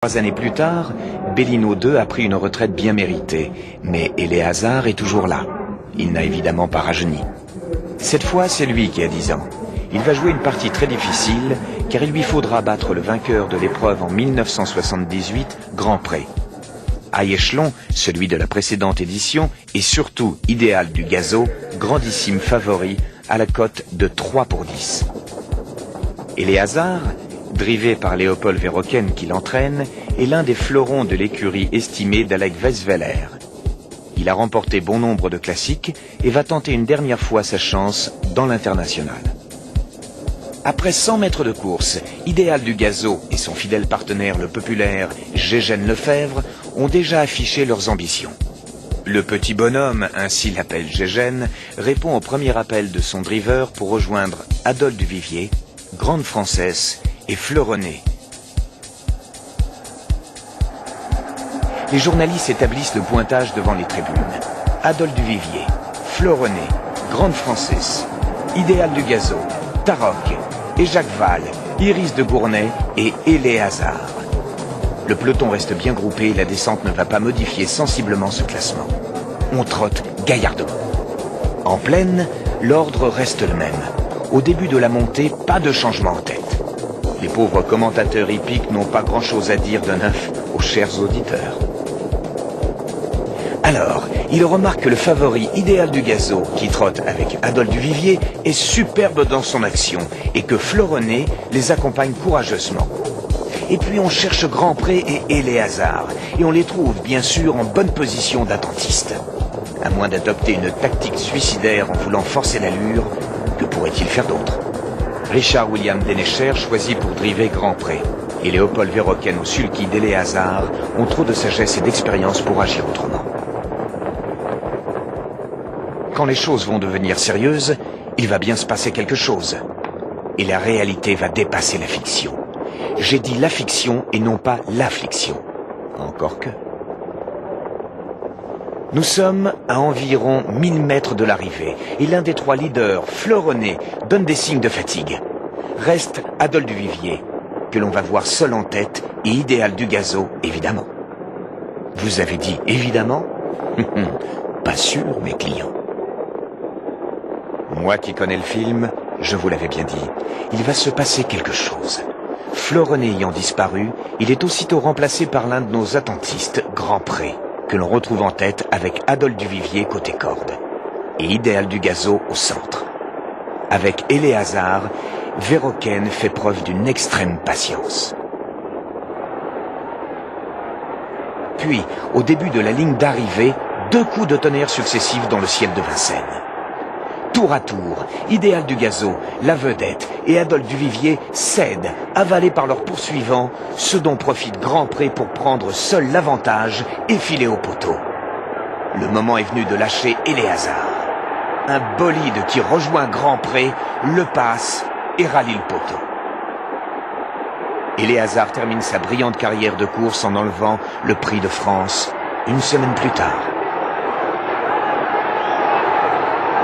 3 années plus tard, Bellino II a pris une retraite bien méritée, mais Éléazar est toujours là. Il n'a évidemment pas rajeuni. Cette fois, c'est lui qui a 10 ans. Il va jouer une partie très difficile, car il lui faudra battre le vainqueur de l'épreuve en 1978, Grand Pré. High échelon, celui de la précédente édition, et surtout Idéal du Gazo, grandissime favori, à la cote de 3/10. Éléazar, drivé par Léopold Verhoeven qui l'entraîne, est l'un des fleurons de l'écurie estimée d'Alec Weisweller. Il a remporté bon nombre de classiques et va tenter une dernière fois sa chance dans l'international. Après 100 mètres de course, Idéal du Gazo et son fidèle partenaire le populaire Gégène Lefebvre ont déjà affiché leurs ambitions. Le petit bonhomme, ainsi l'appelle Gégène, répond au premier appel de son driver pour rejoindre Adolphe Duvivier, Grande Française et Fleuronnet. Les journalistes établissent le pointage devant les tribunes. Adolphe Duvivier, Fleuronnet, Grande Française, Idéal du Gazo, Tarok et Jacques Valle, Iris de Gournay et Éléazar. Le peloton reste bien groupé et la descente ne va pas modifier sensiblement ce classement. On trotte gaillardement. En plaine, l'ordre reste le même. Au début de la montée, pas de changement en tête. Les pauvres commentateurs hippiques n'ont pas grand-chose à dire de neuf aux chers auditeurs. Alors, il remarque que le favori Idéal du Gazo, qui trotte avec Adolphe Duvivier, est superbe dans son action et que Fleuronnet les accompagne courageusement. Et puis on cherche Grand Pré et Éléazar, et on les trouve bien sûr en bonne position d'attentistes. À moins d'adopter une tactique suicidaire en voulant forcer l'allure, que pourrait-il faire d'autre? Richard William Dénéchère choisit pour driver Grand Pré, et Léopold Verhoeven ou sulky d'Éléazar ont trop de sagesse et d'expérience pour agir autrement. Quand les choses vont devenir sérieuses, il va bien se passer quelque chose. Et la réalité va dépasser la fiction. J'ai dit la fiction et non pas l'affliction. Encore que. Nous sommes à environ 1000 mètres de l'arrivée et l'un des 3 leaders, Fleuronnet, donne des signes de fatigue. Reste Adolphe Duvivier, que l'on va voir seul en tête, et Idéal du Gazo, évidemment. Vous avez dit évidemment? Pas sûr, mes clients. Moi qui connais le film, je vous l'avais bien dit, il va se passer quelque chose. Fleuronnet ayant disparu, il est aussitôt remplacé par l'un de nos attentistes, Grand Pré, que l'on retrouve en tête avec Adolphe Duvivier côté corde, et Idéal du Gazo au centre. Avec Éléazar, Verhoeven fait preuve d'une extrême patience. Puis, au début de la ligne d'arrivée, 2 coups de tonnerre successifs dans le ciel de Vincennes. Tour à tour, Idéal du Gazo, la vedette et Adolphe Duvivier cèdent, avalés par leurs poursuivants, ce dont profite Grand Pré pour prendre seul l'avantage et filer au poteau. Le moment est venu de lâcher Éléazar. Un bolide qui rejoint Grand Pré, le passe et rallie le poteau. Éléazar termine sa brillante carrière de course en enlevant le Prix de France une semaine plus tard.